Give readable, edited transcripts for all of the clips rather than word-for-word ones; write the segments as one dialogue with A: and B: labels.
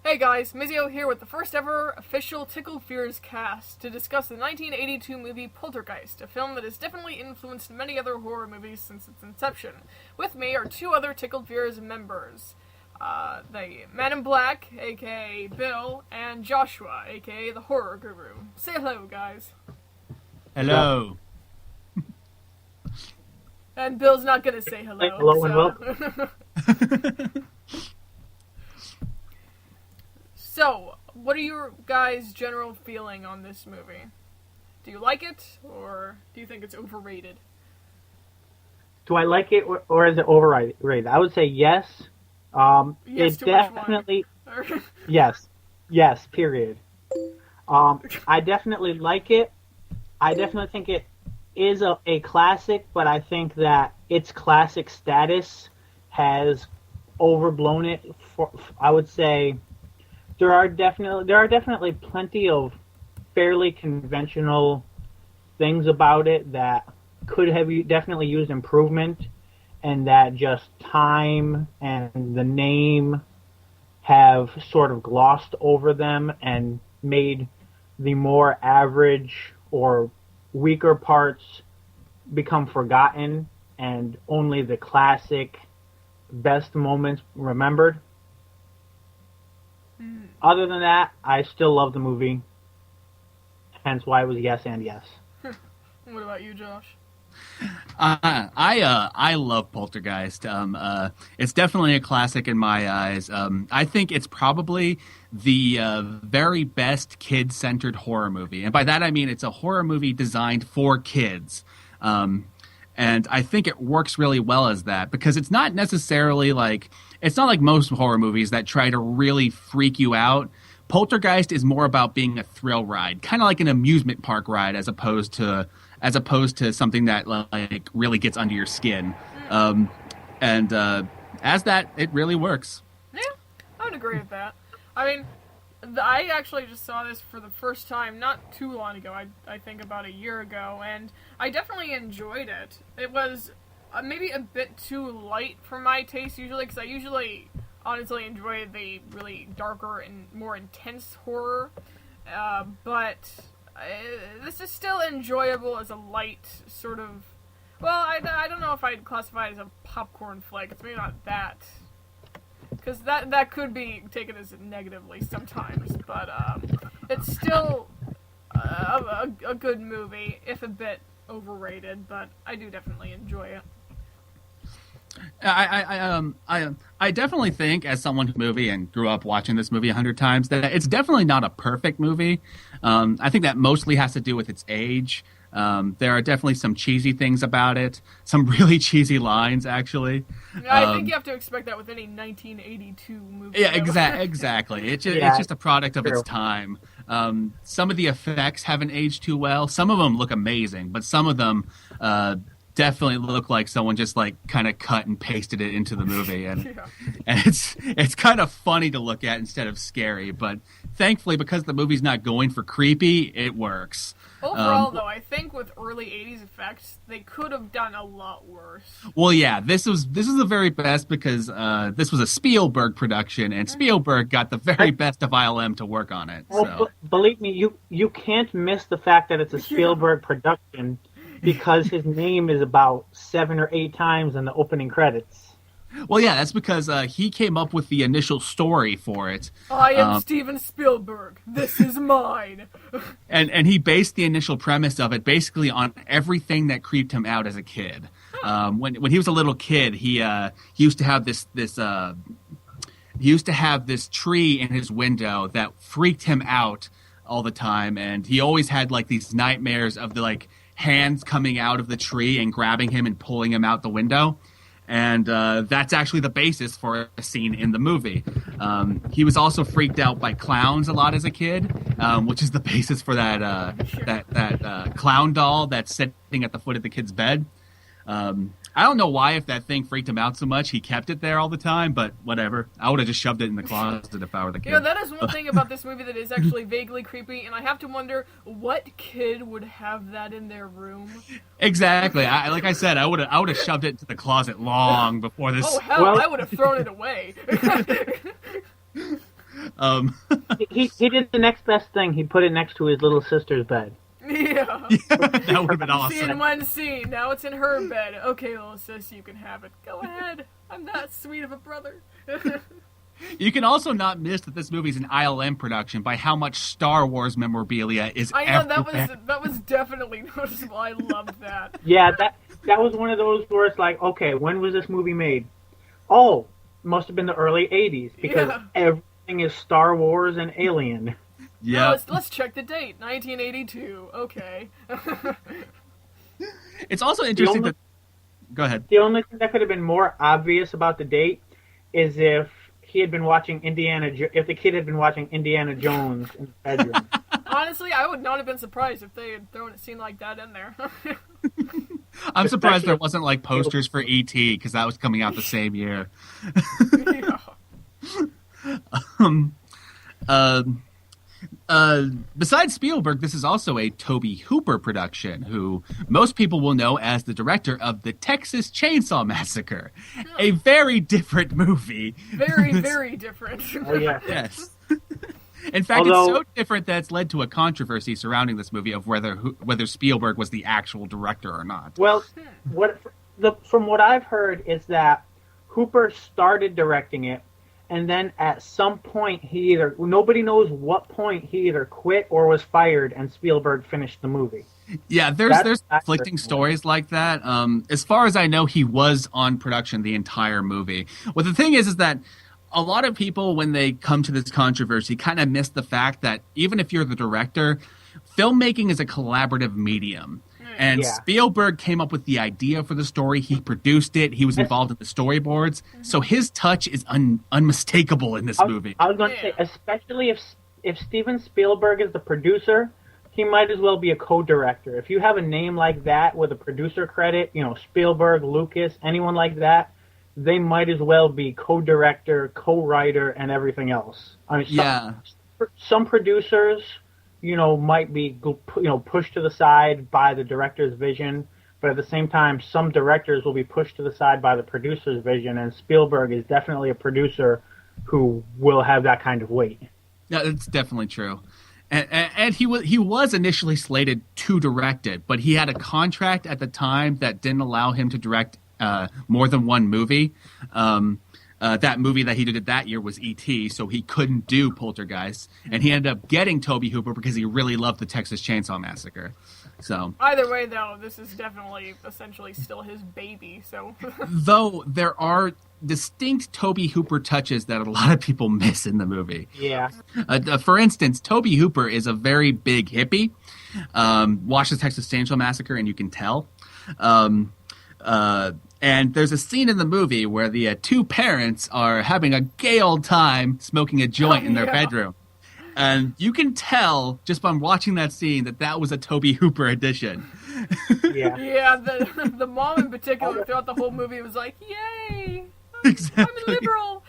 A: Hey guys, MizzeeOH here with the first ever official Tickled Fears Cast to discuss the 1982 movie Poltergeist, a film that has definitely influenced many other horror movies since its inception. With me are two other Tickled Fears members, the Man in Black, aka Bill, and Joshua, aka the Horror Guru. Say hello, guys.
B: Hello.
A: And Bill's not gonna say hello.
C: Hello and welcome.
A: So, what are your guys' general feeling on this movie? Do you like it, or do you think it's overrated?
C: Do I like it, or is it overrated? I would say yes.
A: Yes,
C: it definitely yes. Period. I definitely like it. I definitely think it is a classic, but I think that its classic status has overblown it. I would say there are definitely plenty of fairly conventional things about it that could have definitely used improvement, and that just time and the name have sort of glossed over them and made the more average or weaker parts become forgotten and only the classic best moments remembered. Other than that, I still love the movie, hence why it was yes and yes.
A: What about you, Josh?
B: I love Poltergeist. It's definitely a classic in my eyes. I think it's probably the very best kid-centered horror movie, and by that I mean it's a horror movie designed for kids. And I think it works really well as that, because it's not necessarily it's not like most horror movies that try to really freak you out. Poltergeist is more about being a thrill ride, kind of like an amusement park ride, as opposed to something that really gets under your skin. And as that, it really works.
A: Yeah, I would agree with that. I mean, I actually just saw this for the first time not too long ago. I think about a year ago, and I definitely enjoyed it. It was maybe a bit too light for my taste usually, because I usually honestly enjoy the really darker and more intense horror. But this is still enjoyable as a light sort of... Well, I don't know if I'd classify it as a popcorn flick. It's maybe not that... Because that could be taken as negatively sometimes, but it's still a good movie, if a bit overrated, but I do definitely enjoy it.
B: I definitely think, as someone who movie and grew up watching this movie 100 times, that it's definitely not a perfect movie. I think that mostly has to do with its age. There are definitely some cheesy things about it, some really cheesy lines, actually.
A: I think you have to expect that with any 1982 movie.
B: Yeah, exactly. It's just a product of its time. Some of the effects haven't aged too well. Some of them look amazing, but some of them definitely look like someone just kind of cut and pasted it into the movie, and
A: Yeah.
B: and it's kind of funny to look at instead of scary. But thankfully, because the movie's not going for creepy, it works.
A: Overall, though, I think with early 80s effects, they could have done a lot worse.
B: Well, yeah, this was the very best, because this was a Spielberg production, and Spielberg got the very best of ILM to work on it. So.
C: Well, believe me, you can't miss the fact that it's a Spielberg production, because his name is about 7 or 8 times in the opening credits.
B: Well, yeah, that's because he came up with the initial story for it.
A: I am Steven Spielberg. This is mine.
B: and he based the initial premise of it basically on everything that creeped him out as a kid. When he was a little kid, he used to have this tree in his window that freaked him out all the time, and he always had these nightmares of the hands coming out of the tree and grabbing him and pulling him out the window. And that's actually the basis for a scene in the movie. He was also freaked out by clowns a lot as a kid, which is the basis for that clown doll that's sitting at the foot of the kid's bed. I don't know why, if that thing freaked him out so much, he kept it there all the time, but whatever. I would have just shoved it in the closet if I were the kid.
A: That is one thing about this movie that is actually vaguely creepy, and I have to wonder what kid would have that in their room.
B: Exactly. Like I said, I would have shoved it into the closet long before this.
A: Oh hell, I would have thrown it away.
C: He did the next best thing. He put it next to his little sister's bed.
A: Yeah.
B: That would have been
A: See, in
B: awesome.
A: one scene, now it's in her bed. Okay, little sis, you can have it. Go ahead. I'm that sweet of a brother.
B: You can also not miss that this movie is an ILM production by how much Star Wars memorabilia is
A: I know
B: everywhere.
A: that was definitely noticeable. I loved that.
C: Yeah, that was one of those where it's like, okay, when was this movie made? Oh, must have been the early '80s because everything is Star Wars and Alien.
B: Yeah.
A: Let's check the date. 1982. Okay.
B: It's also interesting that. Go ahead.
C: The only thing that could have been more obvious about the date is if he had been watching if the kid had been watching Indiana Jones in the bedroom.
A: Honestly, I would not have been surprised if they had thrown a scene like that in there.
B: I'm surprised there wasn't like posters for E.T. because that was coming out the same year. Besides Spielberg, this is also a Tobe Hooper production, who most people will know as the director of the Texas Chainsaw Massacre, a very different movie.
A: Very, very different.
C: Oh yeah.
B: Yes. In fact, it's so different that it's led to a controversy surrounding this movie of whether Spielberg was the actual director or not.
C: Well, from what I've heard is that Hooper started directing it, and then at some point nobody knows what point he either quit or was fired, and Spielberg finished the movie.
B: Yeah, there's conflicting stories like that. As far as I know, he was on production the entire movie. Well, the thing is that a lot of people, when they come to this controversy, kind of miss the fact that even if you're the director, filmmaking is a collaborative medium. And Spielberg came up with the idea for the story. He produced it. He was involved in the storyboards. So his touch is unmistakable in this movie.
C: I was going to say, especially if Steven Spielberg is the producer, he might as well be a co-director. If you have a name like that with a producer credit, Spielberg, Lucas, anyone like that, they might as well be co-director, co-writer, and everything else. I mean, some producers, might be, pushed to the side by the director's vision, but at the same time, some directors will be pushed to the side by the producer's vision, and Spielberg is definitely a producer who will have that kind of weight.
B: Yeah, that's definitely true. And he was initially slated to direct it, but he had a contract at the time that didn't allow him to direct more than one movie. That movie that he did that year was E.T., so he couldn't do Poltergeist, and he ended up getting Tobe Hooper because he really loved the Texas Chainsaw Massacre. So
A: either way, though, this is definitely essentially still his baby. So
B: though there are distinct Tobe Hooper touches that a lot of people miss in the movie.
C: Yeah.
B: For instance, Tobe Hooper is a very big hippie. Watch the Texas Chainsaw Massacre, and you can tell. And there's a scene in the movie where the two parents are having a gay old time smoking a joint in their bedroom. And you can tell just by watching that scene that was a Tobe Hooper edition.
C: Yeah.
A: Yeah, the mom in particular throughout the whole movie was like, yay!
B: Exactly.
A: I'm liberal!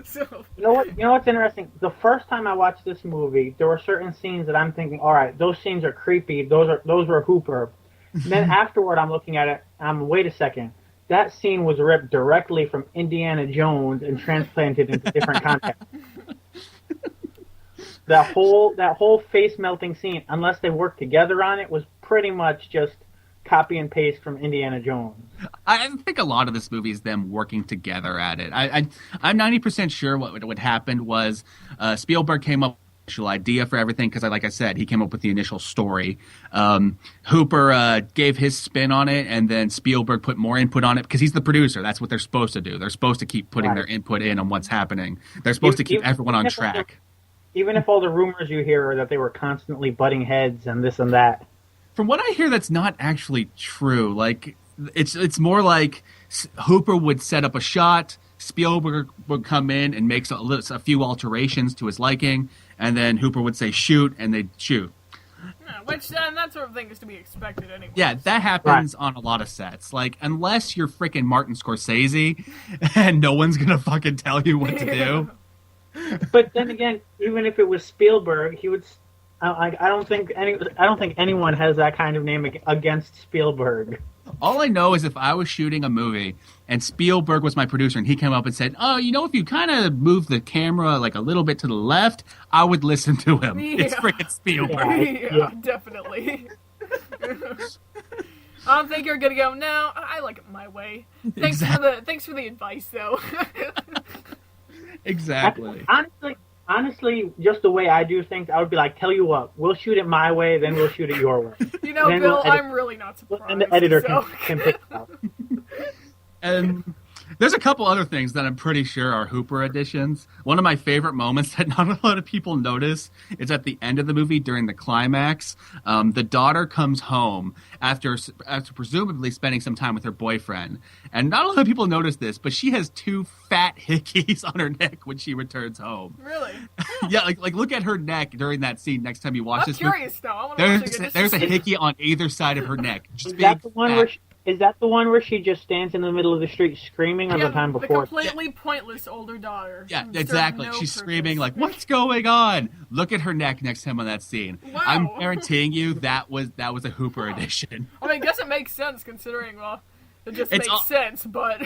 A: So.
C: You know what's interesting? The first time I watched this movie, there were certain scenes that I'm thinking, all right, those scenes are creepy. Those were Hooper. Then afterward, I'm looking at it, wait a second. That scene was ripped directly from Indiana Jones and transplanted into different context. That whole face melting scene, unless they worked together on it, was pretty much just copy and paste from Indiana Jones.
B: I think a lot of this movie is them working together at it. I'm 90% sure what happened was Spielberg came up initial idea for everything because, like I said, he came up with the initial story. Hooper gave his spin on it, and then Spielberg put more input on it because he's the producer. That's what they're supposed to do. They're supposed to keep putting their input in on what's happening. They're supposed to keep everyone on track.
C: Even if all the rumors you hear are that they were constantly butting heads and this and that.
B: From what I hear, that's not actually true. Like, it's more like Hooper would set up a shot, Spielberg would come in and make a few alterations to his liking, and then Hooper would say shoot, and they'd shoot.
A: Yeah, which that sort of thing is to be expected anyway.
B: Yeah, that happens on a lot of sets. Like, unless you're freaking Martin Scorsese, and no one's gonna fucking tell you what to do.
C: But then again, even if it was Spielberg, he would I don't think anyone has that kind of name against Spielberg.
B: All I know is if I was shooting a movie and Spielberg was my producer and he came up and said, "Oh, if you kind of move the camera like a little bit to the left, I would listen to him."
A: Yeah.
B: It's freaking Spielberg.
A: Yeah, definitely. I don't think you're gonna go. No, I like it my way. Thanks for the advice, though.
B: Exactly.
C: Honestly, just the way I do things, I would be like, tell you what, we'll shoot it my way, then we'll shoot it your way.
A: Bill, I'm really not surprised.
C: And the editor can pick it up.
B: And there's a couple other things that I'm pretty sure are Hooper additions. One of my favorite moments that not a lot of people notice is at the end of the movie during the climax. The daughter comes home after presumably spending some time with her boyfriend. And not a lot of people notice this, but she has 2 fat hickeys on her neck when she returns home.
A: Really?
B: Yeah, like look at her neck during that scene next time you watch this movie.
A: I'm curious, though.
B: There's a hickey on either side of her neck.
C: Is that the one where she just stands in the middle of the street screaming, or the time before?
A: The completely pointless older daughter.
B: Yeah, exactly. She's screaming like, "What's going on?" Look at her neck next to him on that scene.
A: Wow.
B: I'm guaranteeing you that was a Hooper edition.
A: I guess it makes sense considering, it just makes sense, but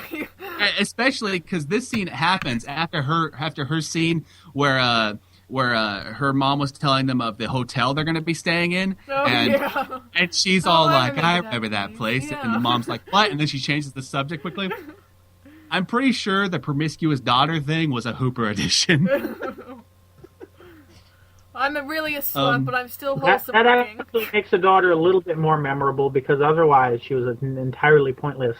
B: especially because this scene happens after her scene where her mom was telling them of the hotel they're going to be staying in, and she's all like, "I remember that place," and the mom's like, "What?" And then she changes the subject quickly. I'm pretty sure the promiscuous daughter thing was a Hooper edition.
A: I'm really a slut, but I'm still wholesome.
C: That actually makes the daughter a little bit more memorable because otherwise she was an entirely pointless.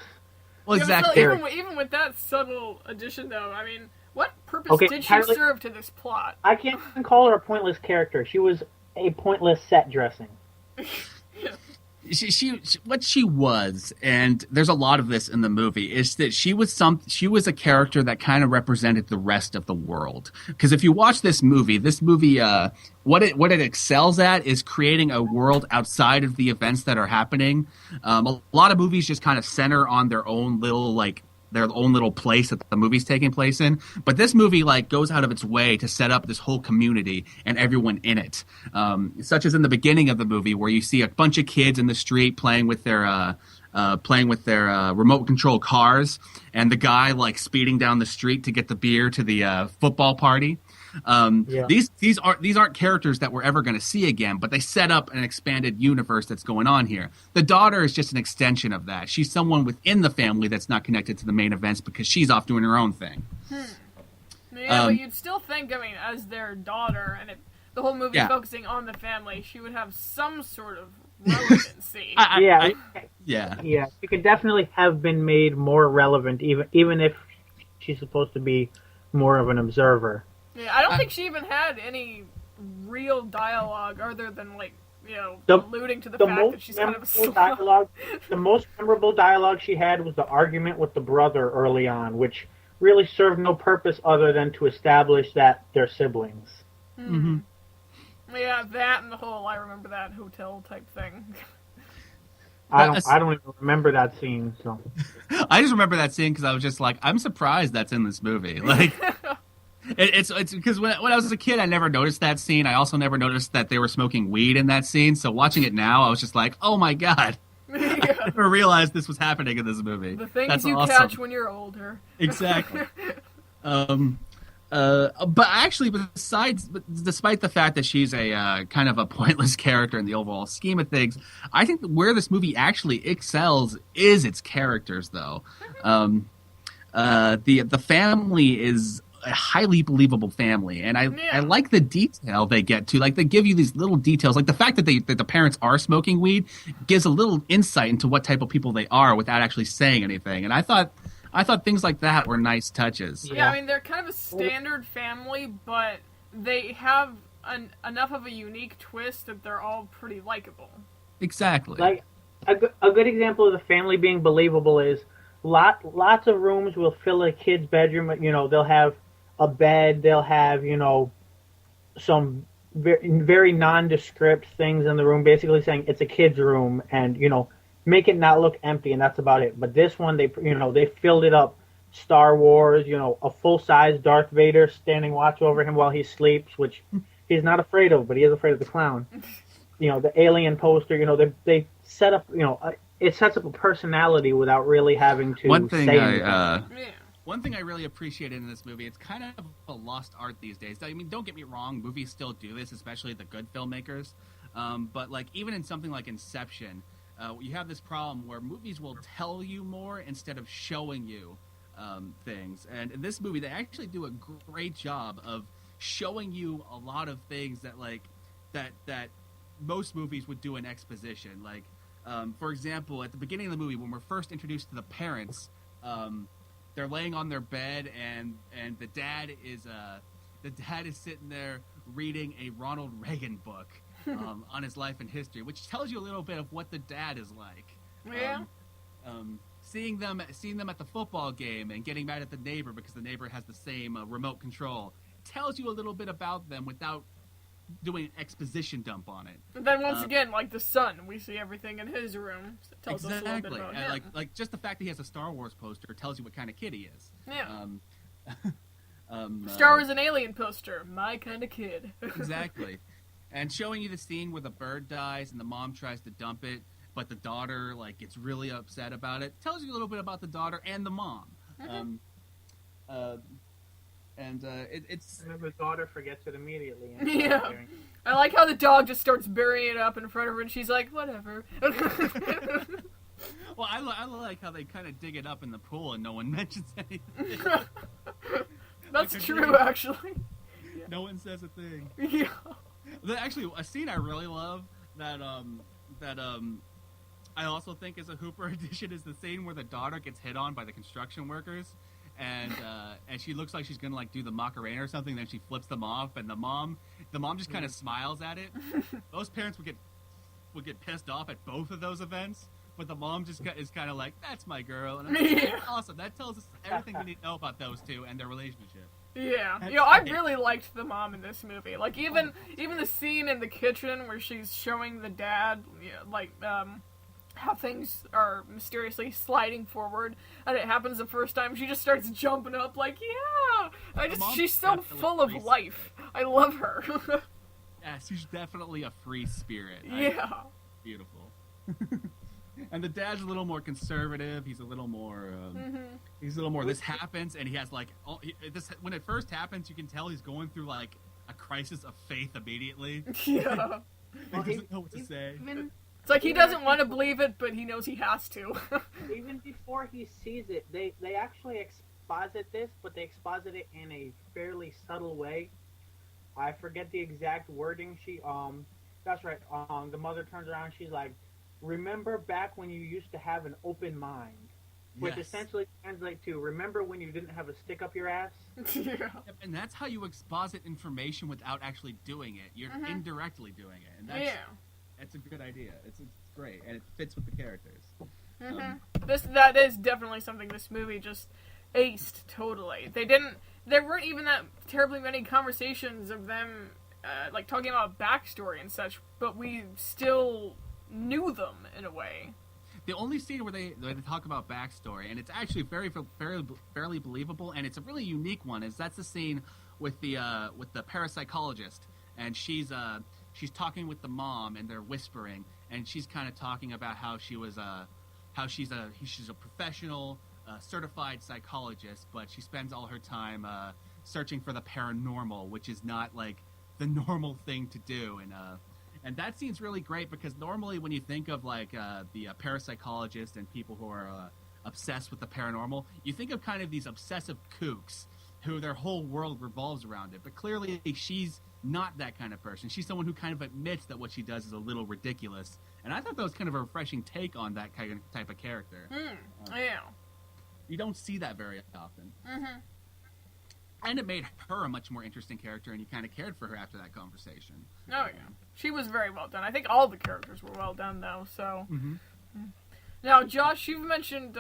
B: Well, exactly.
A: Even with that subtle addition, though, I mean, what purpose did she serve to this plot?
C: I can't even call her a pointless character. She was a pointless set dressing.
B: What she was, and there's a lot of this in the movie, is that she was a character that kind of represented the rest of the world. Because if you watch this movie, what it excels at is creating a world outside of the events that are happening. A lot of movies just kind of center on their own little place that the movie's taking place in. But this movie goes out of its way to set up this whole community and everyone in it. Such as in the beginning of the movie where you see a bunch of kids in the street playing with their remote control cars, and the guy speeding down the street to get the beer to the football party. These aren't characters that we're ever going to see again, but they set up an expanded universe that's going on here. The daughter is just an extension of that. She's someone within the family that's not connected to the main events because she's off doing her own thing.
A: Yeah, but you'd still think, as their daughter, and the whole movie focusing on the family, she would have some sort of relevancy.
C: Yeah, she could definitely have been made more relevant, even if she's supposed to be more of an observer.
A: Yeah, I don't think she even had any real dialogue other than alluding to the fact that she's kind of a slut.
C: The most memorable dialogue she had was the argument with the brother early on, which really served no purpose other than to establish that they're siblings.
A: Mm-hmm. Yeah, that and the whole I remember that hotel type thing.
C: I don't even remember that scene. So
B: I just remember that scene because I was just like, I'm surprised that's in this movie. It's because when I was a kid, I never noticed that scene. I also never noticed that they were smoking weed in that scene. So watching it now, I was just like, oh my god. I never realized this was happening in this movie.
A: The things you catch when you're older.
B: Exactly. But actually, despite the fact that she's a kind of a pointless character in the overall scheme of things, I think where this movie actually excels is its characters, though. The family is a highly believable family, and I like the detail they get to. They give you these little details, like the fact that the parents are smoking weed gives a little insight into what type of people they are without actually saying anything. And I thought things like that were nice touches.
A: Yeah, they're kind of a standard family, but they have enough of a unique twist that they're all pretty likable.
B: Exactly.
C: A good example of the family being believable is lots of rooms will fill a kid's bedroom. They'll have a bed, they'll have, some very, very nondescript things in the room, basically saying it's a kid's room, and, make it not look empty, and that's about it. But this one, they filled it up. Star Wars, a full-size Darth Vader standing watch over him while he sleeps, which he's not afraid of, but he is afraid of the clown. The alien poster. They set up. It sets up a personality without really having to say anything.
B: One thing I really appreciated in this movie, it's kind of a lost art these days. I mean, don't get me wrong, movies still do this, especially the good filmmakers. But like even in something like Inception, you have this problem where movies will tell you more instead of showing you things. And in this movie, they actually do a great job of showing you a lot of things that most movies would do in exposition. Like, for example, at the beginning of the movie, when we're first introduced to the parents, they're laying on their bed, and the dad is sitting there reading a Ronald Reagan book on his life and history, which tells you a little bit of what the dad is like.
A: Yeah.
B: Seeing them at the football game and getting mad at the neighbor because the neighbor has the same remote control tells you a little bit about them without doing an exposition dump on it.
A: And then once again, like the son, we see everything in his room. So it tells us a little bit about him.
B: Like just the fact that he has a Star Wars poster tells you what kind of kid he is.
A: Yeah. Star Wars and Alien poster, my kind of kid.
B: Exactly. And showing you the scene where the bird dies and the mom tries to dump it, but the daughter gets really upset about it. Tells you a little bit about the daughter and the mom. And
C: the daughter forgets it immediately.
A: Yeah. I like how the dog just starts burying it up in front of her, and she's like, whatever.
B: Well, I like how they kind of dig it up in the pool and no one mentions anything.
A: That's true, actually.
B: No one says a thing.
A: Yeah.
B: Actually, a scene I really love that I also think is a Hooper edition is the scene where the daughter gets hit on by the construction workers. And she looks like she's gonna do the Macarena or something. Then she flips them off, and the mom just kind of smiles at it. Those parents would get pissed off at both of those events, but the mom just is kind of like, "That's my girl," and I'm like, awesome. That tells us everything we need to know about those two and their relationship.
A: Yeah, I really liked the mom in this movie. Like even the scene in the kitchen where she's showing the dad, how things are mysteriously sliding forward, and it happens the first time. She just starts jumping up, she's so full of life. I love her.
B: Yeah, she's definitely a free spirit.
A: Yeah.
B: Beautiful. And the dad's a little more conservative. He's a little more. This happens, and he has when it first happens, you can tell he's going through a crisis of faith immediately.
A: Yeah.
B: He doesn't know what to say.
A: It's like he doesn't want to believe it, but he knows he has to.
C: Even before he sees it, they actually exposit this, but they exposit it in a fairly subtle way. I forget the exact wording. That's right. The mother turns around. She's like, "Remember back when you used to have an open mind," which essentially translates to "Remember when you didn't have a stick up your ass."
A: Yeah.
B: And that's how you exposit information without actually doing it. You're indirectly doing it, and that's a good idea. It's great, and it fits with the characters.
A: That is definitely something this movie just aced totally. There weren't even that terribly many conversations of them talking about backstory and such, but we still knew them in a way.
B: The only scene where they talk about backstory, and it's actually fairly believable, and it's a really unique one, is that's the scene with the parapsychologist, and she's talking with the mom, and they're whispering, and she's kind of talking about how she's a professional, certified psychologist, but she spends all her time searching for the paranormal, which is not the normal thing to do, and that scene's really great because normally when you think of the parapsychologist and people who are obsessed with the paranormal, you think of kind of these obsessive kooks who their whole world revolves around it. But clearly she's not that kind of person. She's someone who kind of admits that what she does is a little ridiculous. And I thought that was kind of a refreshing take on that type of character.
A: Yeah.
B: You don't see that very often. And it made her a much more interesting character, and you kind of cared for her after that conversation.
A: Oh, yeah. She was very well done. I think all the characters were well done, though, so... Now, Josh, you've mentioned,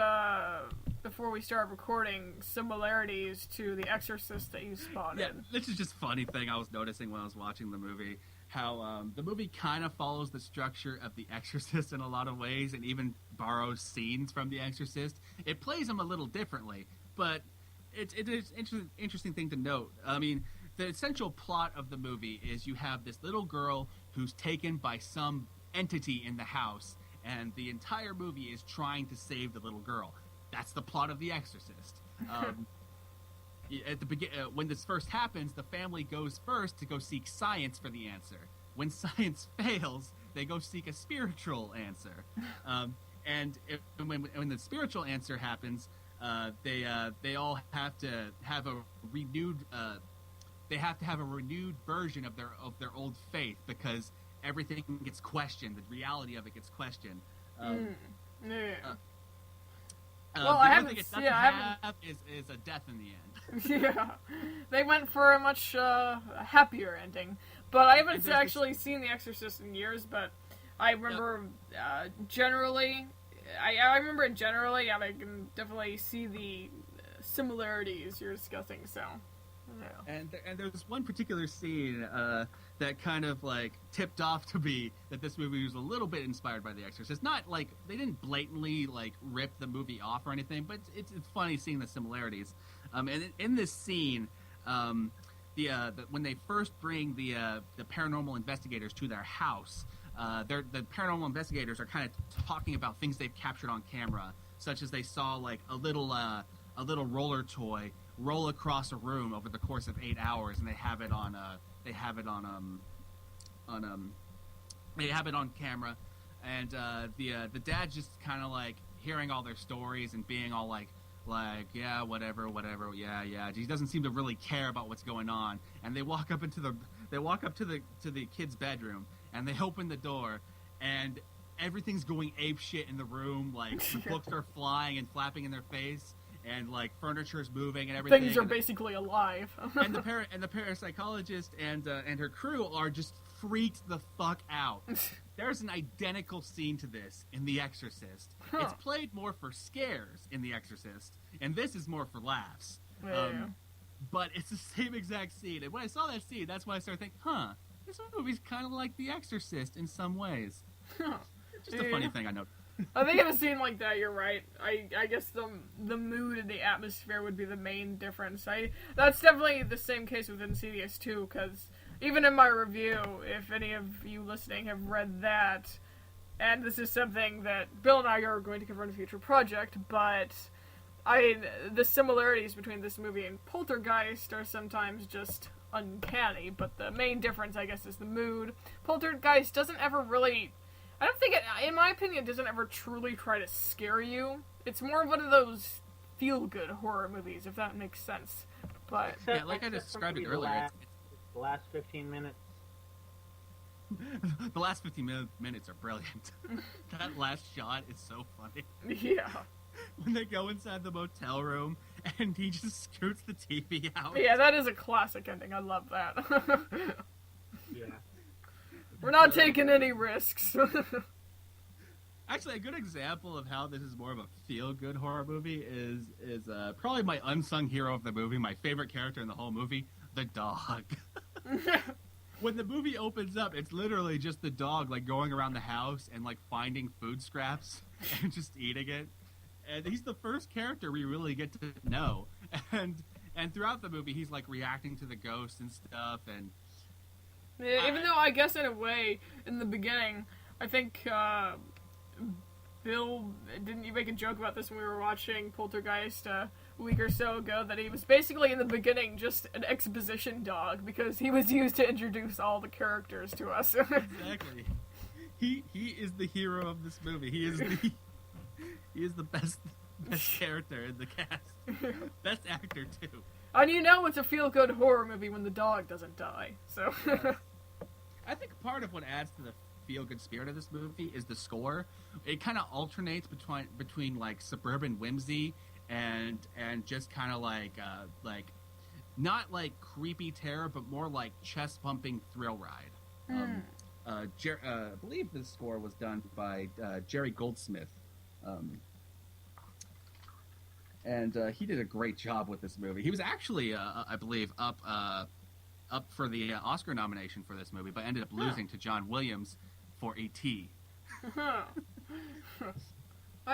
A: before we started recording, similarities to The Exorcist that you spotted.
B: Yeah, this is just a funny thing I was noticing when I was watching the movie. How the movie kind of follows the structure of The Exorcist in a lot of ways, and even borrows scenes from The Exorcist. It plays them a little differently, but... It is interesting thing to note. I mean, the essential plot of the movie is you have this little girl who's taken by some entity in the house, and the entire movie is trying to save the little girl. That's the plot of The Exorcist. At the when this first happens, the family goes first to go seek science for the answer. When science fails, they go seek a spiritual answer. When the spiritual answer happens, they all have to have a renewed version of their old faith, because everything gets questioned. The reality of it gets questioned.
A: Well,
B: the only thing it doesn't have is a death in the end.
A: Yeah, they went for a much happier ending. But I haven't actually seen The Exorcist in years. But I remember generally, I remember it generally, and I can definitely see the similarities you're discussing. So. Yeah.
B: And there's one particular scene that kind of like tipped off to me that this movie was a little bit inspired by The Exorcist. Not like they didn't blatantly like rip the movie off or anything, but it's funny seeing the similarities. And in this scene, when they first bring the paranormal investigators to their house, the paranormal investigators are kind of talking about things they've captured on camera, such as they saw like a little roller roll across a room over the course of 8 hours, and they have it on camera, and the dad just kind of like hearing all their stories and being all like yeah, whatever, yeah. He doesn't seem to really care about what's going on, and they walk up to the kid's bedroom, and they open the door, and everything's going ape shit in the room. Like the books are flying and flapping in their face, and like furniture's moving and everything.
A: Things are basically alive.
B: and the parapsychologist and her crew are just freaked the fuck out. There's an identical scene to this in The Exorcist.
A: Huh.
B: It's played more for scares in The Exorcist, and this is more for laughs.
A: Yeah.
B: But it's the same exact scene. And when I saw that scene, that's when I started thinking, this movie's kind of like The Exorcist in some ways. Just a funny thing I know.
A: I think in a scene like that, you're right. I guess the mood and the atmosphere would be the main difference. That's definitely the same case with Insidious 2, because even in my review, if any of you listening have read that, and this is something that Bill and I are going to cover in a future project, but the similarities between this movie and Poltergeist are sometimes just uncanny, but the main difference, I guess, is the mood. Poltergeist doesn't ever really... I don't think in my opinion, it doesn't ever truly try to scare you. It's more of one of those feel-good horror movies, if that makes sense. But
B: yeah, like I described it earlier.
C: The last 15 minutes.
B: The last 15 minutes are brilliant. That last shot is so funny.
A: Yeah.
B: When they go inside the motel room, and he just scoots the TV out.
A: Yeah, that is a classic ending. I love that.
C: Yeah.
A: We're not taking any risks.
B: Actually, a good example of how this is more of a feel-good horror movie is probably my unsung hero of the movie, my favorite character in the whole movie, the dog. When the movie opens up, it's literally just the dog like going around the house and like finding food scraps and just eating it. And he's the first character we really get to know. And throughout the movie, he's like reacting to the ghosts and stuff, and
A: Yeah, even though I guess in a way, in the beginning, I think Bill, didn't you make a joke about this when we were watching Poltergeist a week or so ago, that he was basically in the beginning just an exposition dog because he was used to introduce all the characters to us.
B: Exactly. He is the hero of this movie. He is the best character in the cast. Best actor too.
A: And you know it's a feel-good horror movie when the dog doesn't die. So
B: I think part of what adds to the feel-good spirit of this movie is the score. It kind of alternates between like suburban whimsy and just kind of like not like creepy terror, but more like chest-pumping thrill ride. I believe the score was done by Jerry Goldsmith. And he did a great job with this movie. He was actually, I believe, up for the Oscar nomination for this movie, but ended up losing to John Williams for E.T.
A: I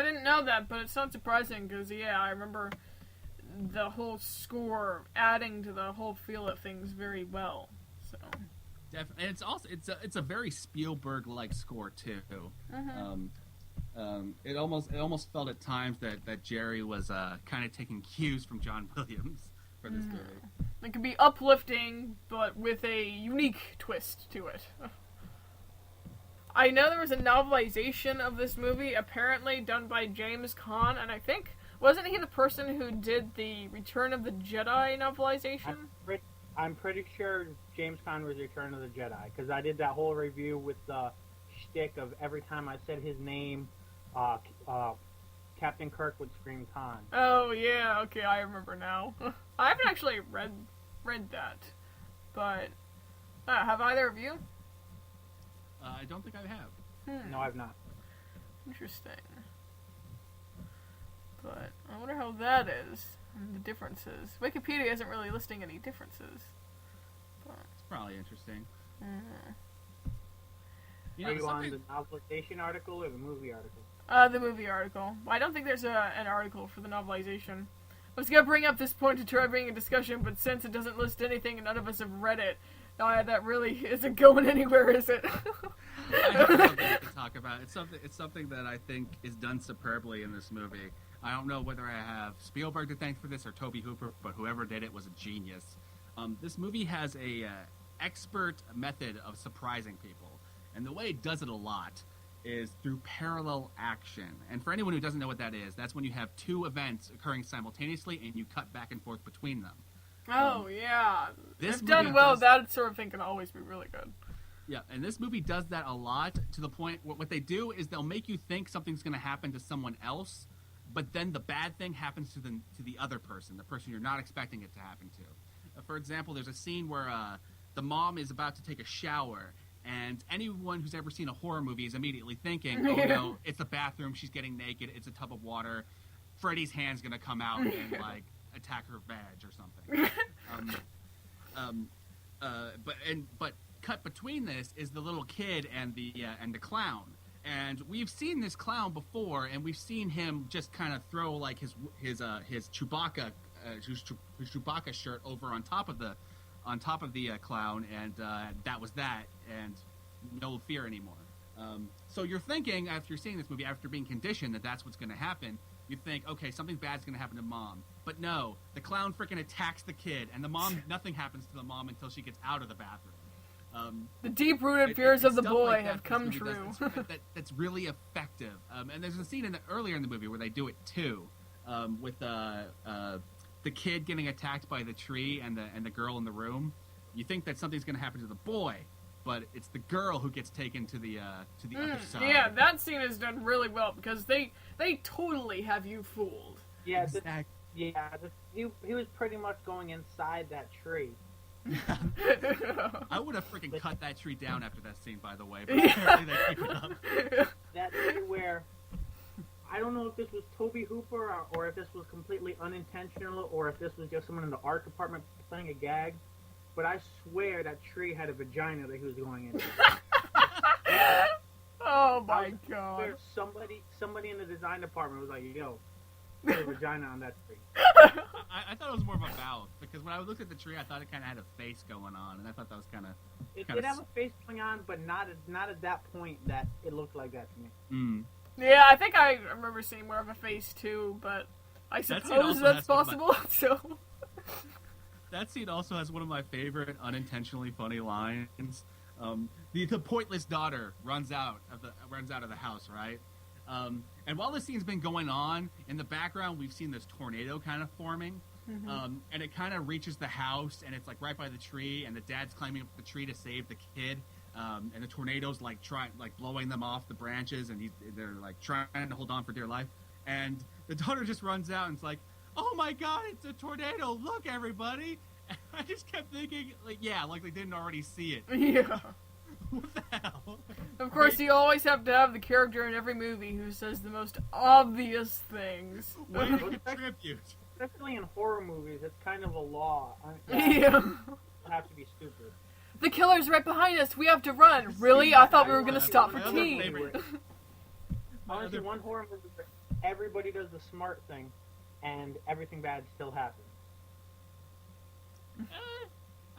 A: didn't know that, but it's not surprising because, yeah, I remember the whole score adding to the whole feel of things very well. So.
B: And it's also it's a very Spielberg-like score too. It almost felt at times that Jerry was kind of taking cues from John Williams for this movie.
A: It could be uplifting, but with a unique twist to it. I know there was a novelization of this movie, apparently done by James Caan, and I think, wasn't he the person who did the Return of the Jedi novelization?
C: I'm pretty sure James Caan was Return of the Jedi, because I did that whole review with the shtick of every time I said his name, Captain Kirk would scream Khan.
A: Oh, yeah, okay, I remember now. I haven't actually read that, but have either of you?
B: I don't think I have.
C: No, I've not.
A: Interesting. But I wonder how that is, and the differences. Wikipedia isn't really listing any differences. But
B: it's probably interesting.
C: Are you on the novelization article or the movie article?
A: The movie article. I don't think there's an article for the novelization. I was going to bring up this point to try bringing a discussion, but since it doesn't list anything and none of us have read it, that really isn't going anywhere, is it?
B: I have something to talk about. It's something that I think is done superbly in this movie. I don't know whether I have Spielberg to thank for this or Tobe Hooper, but whoever did it was a genius. This movie has a expert method of surprising people, and the way it does it a lot is through parallel action. And for anyone who doesn't know what that is, that's when you have two events occurring simultaneously and you cut back and forth between them.
A: Oh, yeah.
B: This
A: if done well, that sort of thing can always be really good.
B: Yeah, and this movie does that a lot, to the point where what they do is they'll make you think something's going to happen to someone else, but then the bad thing happens to the other person, the person you're not expecting it to happen to. For example, there's a scene where the mom is about to take a shower, and anyone who's ever seen a horror movie is immediately thinking, oh no, it's the bathroom, she's getting naked, it's a tub of water, Freddy's hand's going to come out and, like, attack her vag or something. But cut between this is the little kid and the clown. And we've seen this clown before, and we've seen him just kind of throw like his Chewbacca his Chewbacca shirt over on top of the clown, and that was that, and no fear anymore. So you're thinking, after you're seeing this movie, after being conditioned that that's what's going to happen, you think, okay, something bad's going to happen to mom. But no, the clown freaking attacks the kid, and the mom, nothing happens to the mom until she gets out of the bathroom.
A: The deep-rooted fears of the boy
B: like
A: have come true.
B: That's really effective. And there's a scene earlier in the movie where they do it too, with the kid getting attacked by the tree and the girl in the room. You think that something's going to happen to the boy, but it's the girl who gets taken to the other side.
A: Yeah, that scene is done really well because they totally have you fooled.
C: Yeah, he was pretty much going inside that tree.
B: I would have freaking cut that tree down after that scene, by the way. But apparently they keep it up.
C: That scene where I don't know if this was Tobe Hooper or if this was completely unintentional or if this was just someone in the art department playing a gag, but I swear that tree had a vagina that he was going into.
A: Oh my god!
C: Somebody in the design department was like, "Yo, there's a vagina on that tree."
B: I thought it was more of a mouth, because when I looked at the tree, I thought it kind of had a face going on, and I thought that was kind of...
C: It did have a face going on, but not at that point that it looked like that to me.
A: Yeah, I think I remember seeing more of a face too, but I suppose that's possible, so...
B: That scene also has one of my favorite unintentionally funny lines. The pointless daughter runs out of the house, right? And while this scene's been going on, in the background we've seen this tornado kind of forming, and it kind of reaches the house, and it's like right by the tree, and the dad's climbing up the tree to save the kid, and the tornado's like blowing them off the branches, and they're like trying to hold on for dear life, and the daughter just runs out and it's like, "Oh my god, it's a tornado! Look, everybody!" And I just kept thinking, like they didn't already see it.
A: Yeah.
B: What the hell?
A: Of course, you always have to have the character in every movie who says the most obvious things.
B: Way to contribute.
C: Especially in horror movies, it's kind of a law.
A: Yeah.
C: You have to be stupid.
A: The killer's right behind us. We have to run. Really? I thought we were going to stop for tea.
C: Honestly, one horror movie where everybody does the smart thing. and everything bad still happens.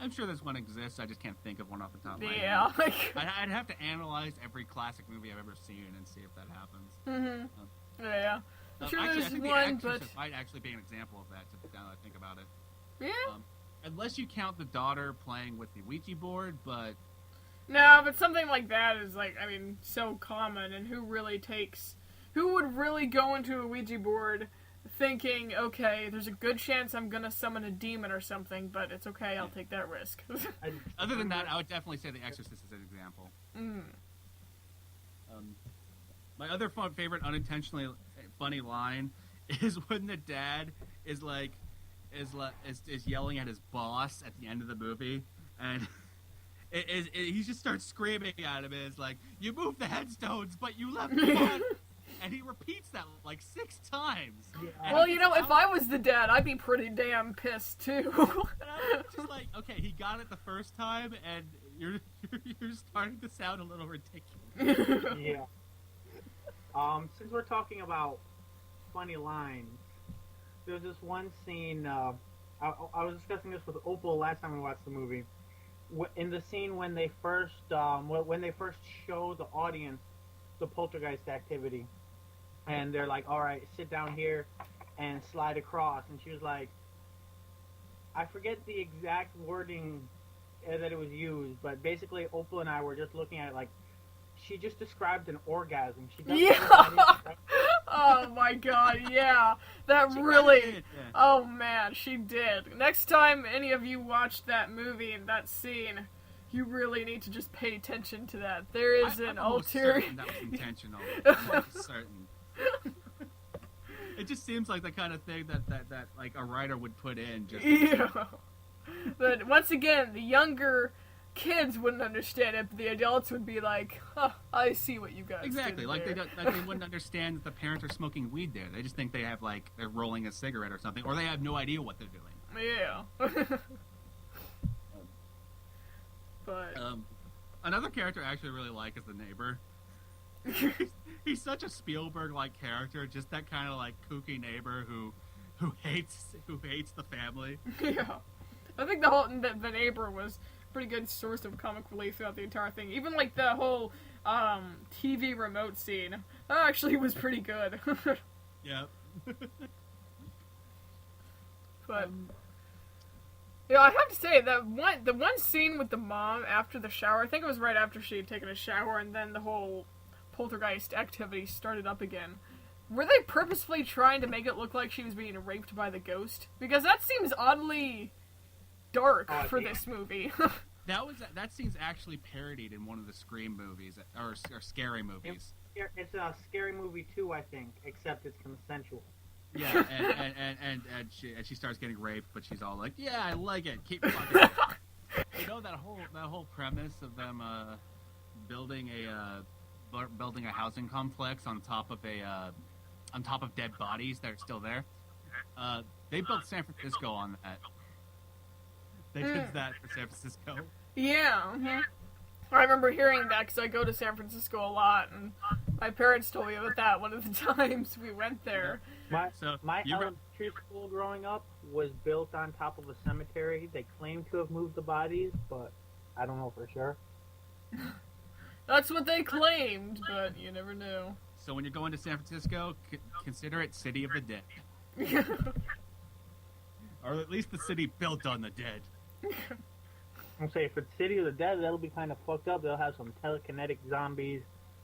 B: I'm sure this one exists. I just can't think of one off the top of my
A: Yeah,
B: head.
A: like
B: I'd have to analyze every classic movie I've ever seen and see if that happens.
A: yeah. I'm sure
B: actually,
A: there's
B: I think
A: one,
B: The
A: but
B: Exorcist might actually be an example of that. Now that I think about it,
A: yeah.
B: Unless you count the daughter playing with the Ouija board, but
A: No, but something like that is like, I mean, so common, and who would really go into a Ouija board thinking, okay, there's a good chance I'm gonna summon a demon or something, but it's okay, I'll take that risk.
B: other than that, I would definitely say The Exorcist is an example. My other favorite unintentionally funny line is when the dad is yelling at his boss at the end of the movie, and he just starts screaming at him. It's like, you moved the headstones, but you left one. And he repeats that like 6 times.
C: Yeah.
A: Well, you know, if I was the dad, I'd be pretty damn pissed too.
B: And I'm just like, okay, he got it the first time, and you're starting to sound a little ridiculous.
C: Yeah. Since we're talking about funny lines, there's this one scene. I was discussing this with Opal last time we watched the movie. In the scene when they first show the audience the poltergeist activity, and they're like, "All right, sit down here and slide across," and she was like, I forget the exact wording that it was used, but basically Opal and I were just looking at it like, she just described an orgasm. She doesn't
A: Oh my god, yeah. That
B: She
A: really...
B: did, yeah.
A: Oh man, she did. Next time any of you watch that movie and that scene, you really need to just pay attention to that. There is
B: I'm
A: an
B: almost
A: ulterior...
B: certain that was intentional. I'm almost certain. It just seems like the kind of thing that like a writer would put in. Just
A: Yeah. But once again, the younger kids wouldn't understand it, but the adults would be like, huh, I see what you guys
B: exactly
A: did
B: like
A: there.
B: they wouldn't understand that the parents are smoking weed there. They just think they have like they're rolling a cigarette or something, or they have no idea what they're doing.
A: Yeah. But
B: Another character I actually really like is the neighbor. He's such a Spielberg-like character, just that kind of like kooky neighbor who hates the family.
A: yeah, I think the neighbor was a pretty good source of comic relief throughout the entire thing. Even like the whole TV remote scene, that actually was pretty good.
B: Yeah.
A: But yeah, I have to say that the one scene with the mom after the shower, I think it was right after she had taken a shower, and then the whole poltergeist activity started up again. Were they purposefully trying to make it look like she was being raped by the ghost? Because that seems oddly dark for this movie.
B: That scene's actually parodied in one of the Scream movies or scary movies.
C: It's a Scary Movie 2, I think, except it's consensual.
B: Yeah, and she starts getting raped, but she's all like, "Yeah, I like it. Keep fucking." You know that whole premise of them building a housing complex on top of dead bodies that are still there. They built San Francisco on that. They did that for San Francisco.
A: Yeah. Mm-hmm. I remember hearing that because I go to San Francisco a lot, and my parents told me about that one of the times we went there.
C: My elementary school growing up was built on top of a cemetery. They claim to have moved the bodies, but I don't know for sure.
A: That's what they claimed, but you never know.
B: So when you're going to San Francisco, consider it City of the Dead. Or at least the city built on the dead.
C: I'm saying, for the City of the Dead, that'll be kind of fucked up. They'll have some telekinetic zombies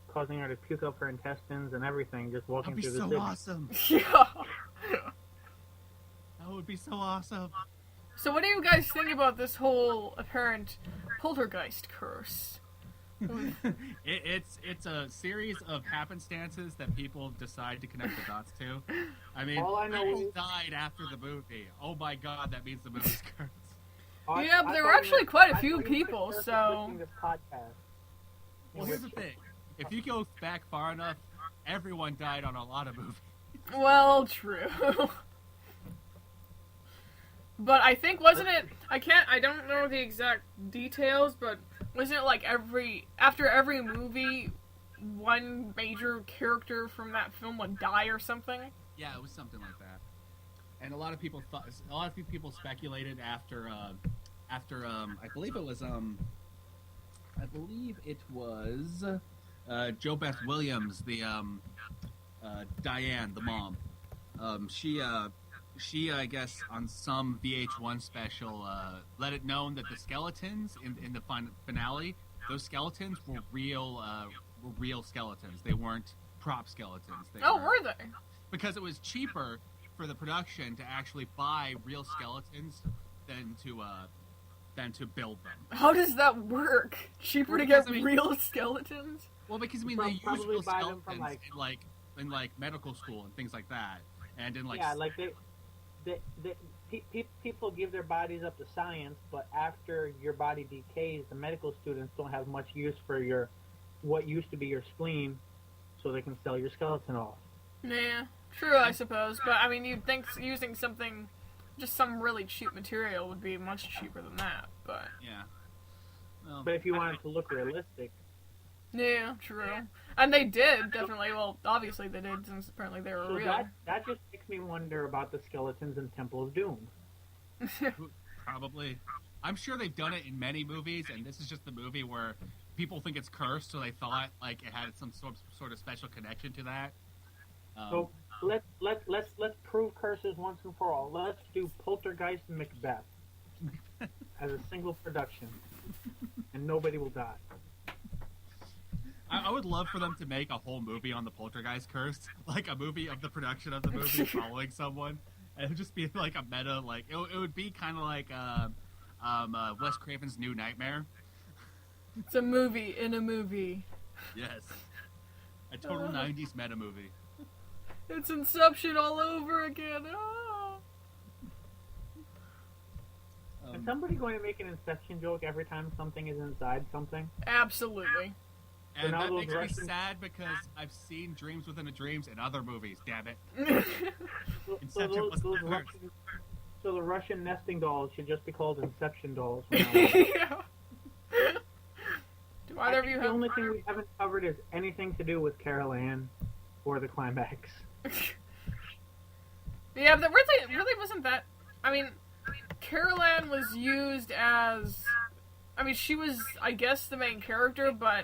C: causing her to puke up her intestines and everything just walking
B: That'd be
C: through the
B: so
C: city.
B: awesome.
A: Yeah.
B: That would be so awesome.
A: So what do you guys think about this whole apparent poltergeist curse?
B: It's a series of happenstances that people decide to connect the dots to. I mean,
C: All I know
B: people
C: is-
B: died after the movie. Oh my god, that means the movie's cursed.
A: Yeah, but there were actually quite a few people, so...
C: This podcast.
B: Well, here's the thing. If you go back far enough, everyone died on a lot of movies.
A: Well, true. But I think, wasn't it... I don't know the exact details, but wasn't it like after every movie, one major character from that film would die or something?
B: Yeah, it was something like that. and a lot of people speculated after I believe it was Jo Beth Williams, the Diane, the mom. She I guess on some VH1 special let it known that the skeletons in the finale, those skeletons were real skeletons. They weren't prop skeletons.
A: Were they?
B: Because it was cheaper for the production to actually buy real skeletons than to build them.
A: How does that work? Cheaper to get real skeletons?
B: Well, because they use real skeletons in medical school and things like that, and in
C: people give their bodies up to science, but after your body decays, the medical students don't have much use for what used to be your spleen, so they can sell your skeleton off.
A: Yeah, true, I suppose. But I mean, you'd think using just some really cheap material would be much cheaper than that. But
B: yeah. Well,
C: but if you wanted to look realistic.
A: Yeah, true. And they did, definitely. Well, obviously they did, since apparently they were real.
C: That just makes me wonder about the skeletons in Temple of Doom.
B: Probably. I'm sure they've done it in many movies, and this is just the movie where people think it's cursed, so they thought it had some sort of special connection to that.
C: So let's prove curses once and for all. Let's do Poltergeist and Macbeth as a single production, and nobody will die.
B: I would love for them to make a whole movie on the Poltergeist curse, like a movie of the production of the movie following someone, and it would just be like a meta, it would be kind of like Wes Craven's New Nightmare.
A: It's a movie in a movie.
B: Yes, a total '90s meta movie.
A: It's Inception all over again. Oh.
C: Is somebody going to make an Inception joke every time something is inside something?
A: Absolutely.
B: And that makes me sad because I've seen Dreams Within a Dreams in other movies, damn it. Inception was the first.
C: So the Russian nesting dolls should just be called Inception dolls.
A: Yeah. Do either of you have...
C: The only thing we haven't covered is anything to do with Carol Ann or the climax.
A: Yeah, but really wasn't that... I mean, Carol Ann was used as... I mean, she was, I guess, the main character, but...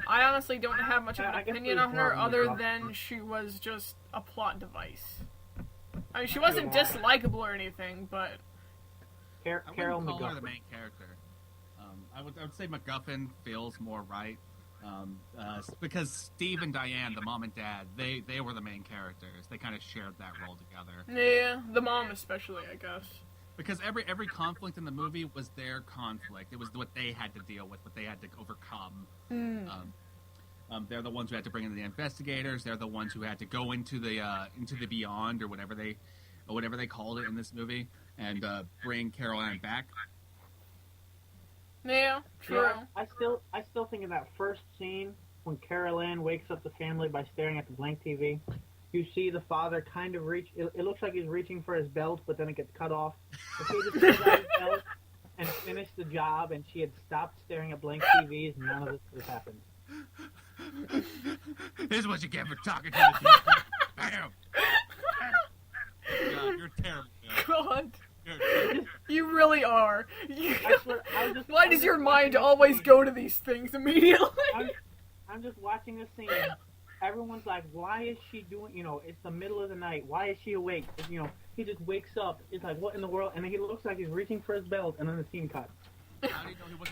A: I honestly don't have much of an opinion on her other than she was just a plot device. I mean, she wasn't dislikable or anything, but...
C: Carol
B: McGuffin. Her the
C: McGuffin.
B: main character. I would say MacGuffin feels more right. Because Steve and Diane, the mom and dad, they were the main characters. They kind of shared that role together.
A: Yeah, the mom especially, I guess.
B: Because every conflict in the movie was their conflict. It was what they had to deal with, what they had to overcome. They're the ones who had to bring in the investigators. They're the ones who had to go into the beyond or whatever they called it in this movie, and bring Carol Ann back.
A: Yeah, true.
C: Yeah, I still think of that first scene when Carol Ann wakes up the family by staring at the blank TV. You see the father kind of reach. It looks like he's reaching for his belt, but then it gets cut off. If he just pulled out his belt and finished the job, and she had stopped staring at blank TVs, none of this would have happened.
B: This is what you get for talking to the TV. Bam! God, you're terrible.
A: God. You really are. Why does your mind
C: watching
A: always go to these things immediately?
C: I'm just watching this scene. Everyone's like, why is she doing, it's the middle of the night. Why is she awake? He just wakes up. It's like, what in the world? And he looks like he's reaching for his belt, and then the scene cuts.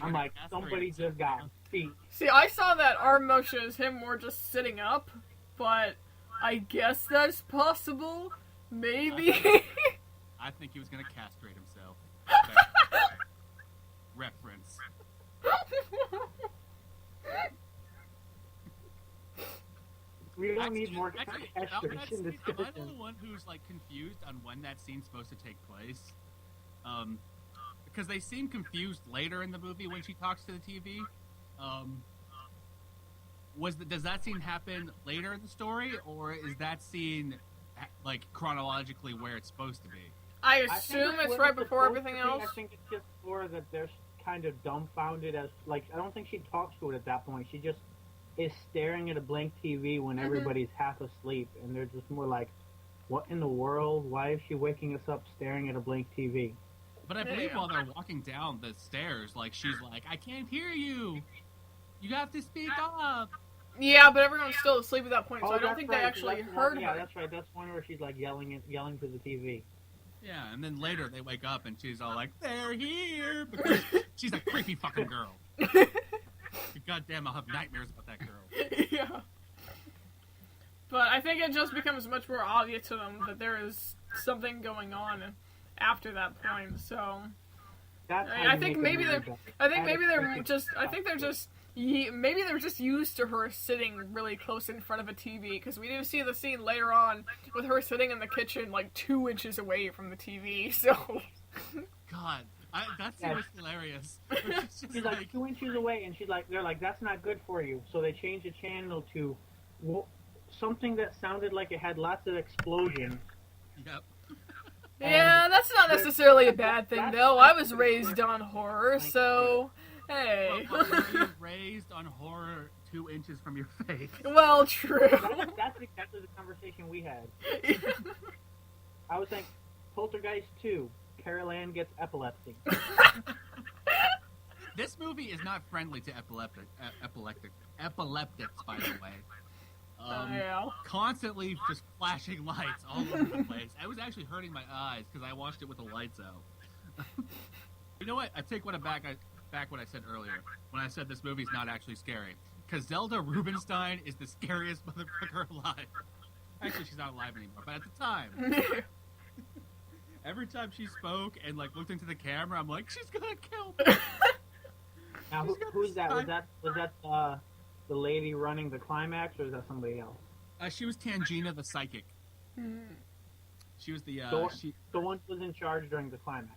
C: I'm like, somebody just got feet.
A: See, I saw that arm motion as him more just sitting up, but I guess that's possible. Maybe.
B: I think he was going to castrate himself. Reference.
C: We don't need more castration discussion.
B: Am I the one who's confused on when that scene's supposed to take place? Because they seem confused later in the movie when she talks to the TV. Does that scene happen later in the story, or is that scene chronologically where it's supposed to be?
A: I assume it's right before everything else.
C: I think it's just more that they're kind of dumbfounded as I don't think she talks to it at that point. She just is staring at a blank TV when everybody's half asleep, and they're just more like, what in the world? Why is she waking us up staring at a blank TV?
B: But I believe while they're walking down the stairs, like, she's like, I can't hear you. You have to speak up.
A: Yeah, but everyone's still asleep at that point, so I don't
C: that's
A: think
C: right.
A: they actually heard her.
C: Yeah, that's right. That's one where she's like yelling to the TV.
B: Yeah, and then later they wake up and she's all like, they're here, because she's a creepy fucking girl. Goddamn, I'll have nightmares about that girl.
A: Yeah. But I think it just becomes much more obvious to them that there is something going on after that point. So I think maybe they're just used to her sitting really close in front of a TV, because we do see the scene later on with her sitting in the kitchen like 2 inches away from the TV. So
B: God, that scene was hilarious.
C: She's like 2 inches away, and they're like, that's not good for you. So they changed the channel to something that sounded like it had lots of explosion.
B: Yep.
A: Yeah, that's not necessarily a bad thing, though. I was raised on horror, so hey.
B: Well, were you raised on horror 2 inches from your face?
A: Well, true.
C: That's exactly the conversation we had. I was saying, Poltergeist 2, Carol Ann gets epilepsy.
B: This movie is not friendly to epileptics, by the way.
A: Yeah.
B: Constantly just flashing lights all over the place. I was actually hurting my eyes because I watched it with the lights out. You know what? I take back what I said earlier when I said this movie's not actually scary. Because Zelda Rubinstein is the scariest motherfucker alive. Actually, she's not alive anymore, but at the time. Every time she spoke and like looked into the camera, I'm like, she's gonna kill me.
C: Now, who's that? Was that the lady running the climax, or is that somebody else?
B: She was Tangina the psychic. She was the
C: one who was in charge during the climax.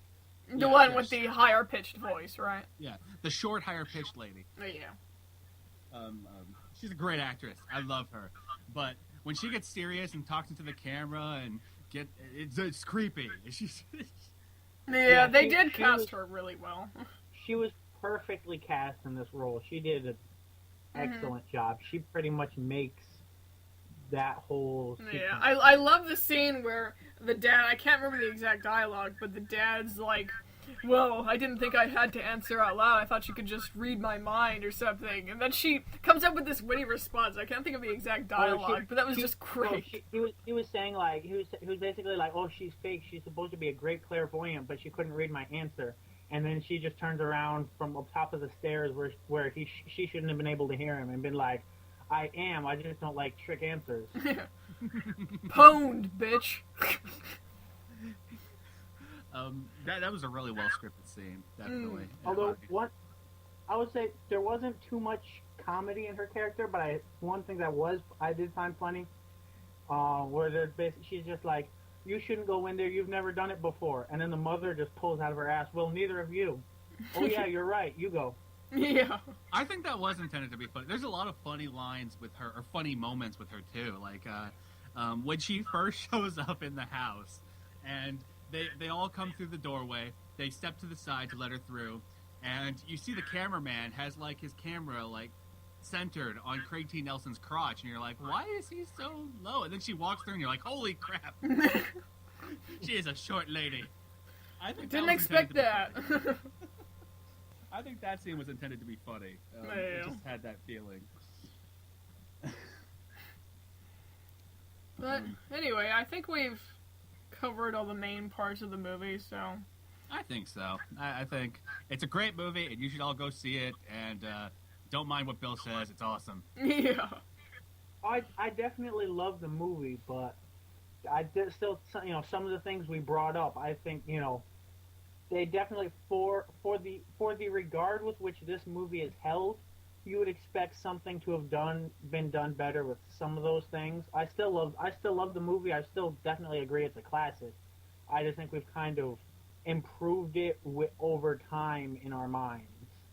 A: The one with the higher pitched voice, right?
B: Yeah, the short, higher pitched lady.
A: Yeah.
B: She's a great actress. I love her, but when she gets serious and talks into the camera and it's creepy.
A: They did cast her really well.
C: She was perfectly cast in this role. She did an excellent job. She pretty much makes that whole sequence.
A: Yeah, I love the scene where the dad, I can't remember the exact dialogue, but the dad's like, well, I didn't think I had to answer out loud. I thought you could just read my mind or something. And then she comes up with this witty response. I can't think of the exact dialogue, but that was just great.
C: He was saying, like, he was basically like, oh, she's fake. She's supposed to be a great clairvoyant, but she couldn't read my answer. And then she just turns around from up top of the stairs where she shouldn't have been able to hear him and been like, I just don't like trick answers.
A: Pwned, bitch.
B: That was a really well scripted scene, definitely.
C: Although I would say there wasn't too much comedy in her character, but one thing that I did find funny, where she's just like, you shouldn't go in there, you've never done it before, and then the mother just pulls out of her ass, well, neither of you. Oh yeah, you're right, you go.
A: Yeah.
B: I think that was intended to be funny. There's a lot of funny lines with her, or funny moments with her too. Like when she first shows up in the house, and they all come through the doorway. They step to the side to let her through, and you see the cameraman has like his camera like centered on Craig T. Nelson's crotch, and you're like, why is he so low? And then she walks through, and you're like, holy crap, she is a short lady. I didn't
A: expect that.
B: I think that scene was intended to be funny. It just had that feeling.
A: But anyway, I think we've covered all the main parts of the movie, so...
B: I think so. I think it's a great movie, and you should all go see it, and don't mind what Bill says. It's awesome.
A: Yeah.
C: I definitely love the movie, but I did still, some of the things we brought up, I think, they definitely, for the regard with which this movie is held, you would expect something to have been done better with some of those things. I still love the movie. I still definitely agree it's a classic. I just think we've kind of improved it over time in our minds,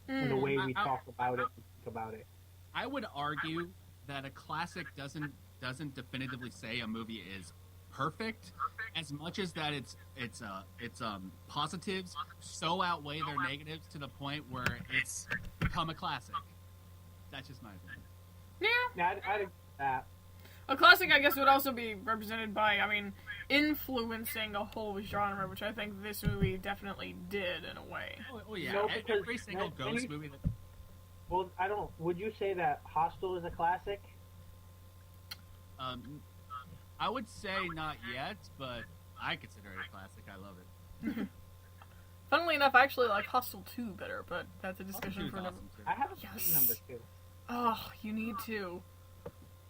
C: in the way we talk about it and think about it.
B: I would argue that a classic doesn't definitively say a movie is perfect, as much as that its positives so outweigh their negatives to the point where it's become a classic. That's just my opinion.
A: Yeah.
C: I'd agree with that.
A: A classic, I guess, would also be represented by, influencing a whole genre, which I think this movie definitely did in a way.
B: Oh yeah,
C: No, because
B: every single ghost movie that...
C: Well, I don't. Would you say that Hostel is a classic?
B: I would say not yet, but I consider it a classic. I love it.
A: Funnily enough, I actually like Hostel 2 better, but that's a discussion for another.
B: Awesome,
C: I haven't seen number 2.
A: Oh, you need to.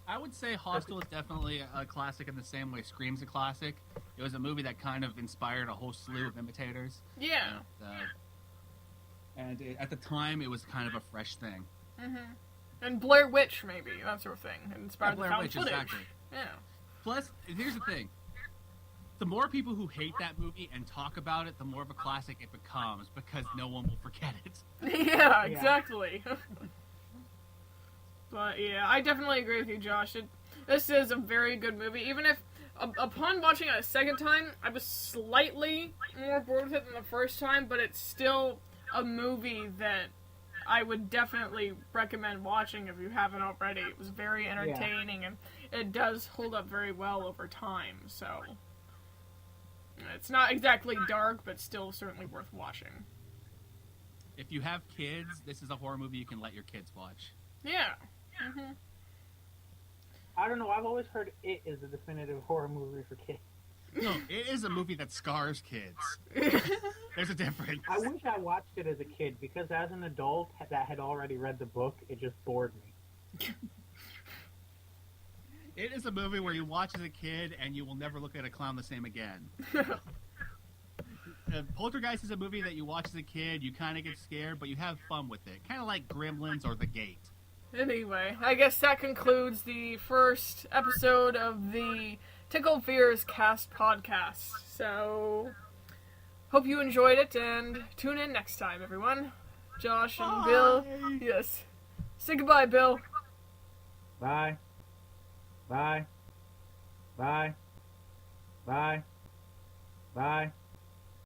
B: I would say Hostel is definitely a classic in the same way Scream's a classic. It was a movie that kind of inspired a whole slew of imitators.
A: Yeah.
B: At the time, it was kind of a fresh thing.
A: Mm-hmm. And Blair Witch, maybe, that sort of thing. It inspired the
B: Blair
A: found
B: Witch,
A: footage.
B: exactly.
A: Yeah.
B: Plus, here's the thing. The more people who hate that movie and talk about it, the more of a classic it becomes, because no one will forget it.
A: Yeah, exactly. But yeah, I definitely agree with you, Josh. This is a very good movie. Even if, upon watching it a second time, I was slightly more bored with it than the first time, but it's still a movie that I would definitely recommend watching if you haven't already. It was very entertaining, and it does hold up very well over time, so... It's not exactly dark, but still certainly worth watching.
B: If you have kids, this is a horror movie you can let your kids watch.
A: Yeah. Mm-hmm.
C: I don't know, I've always heard it is a definitive horror movie for kids.
B: No, it is a movie that scars kids. There's a difference.
C: I wish I watched it as a kid, because as an adult that had already read the book, it just bored me.
B: It is a movie where you watch as a kid and you will never look at a clown the same again. Poltergeist is a movie that you watch as a kid, you kind of get scared, but you have fun with it. Kind of like Gremlins or The Gate.
A: Anyway, I guess that concludes the first episode of the Tickled Fears Cast podcast. So, hope you enjoyed it, and tune in next time, everyone. Josh and Bill. Yes. Say goodbye, Bill.
C: Bye. Bye. Bye. Bye. Bye.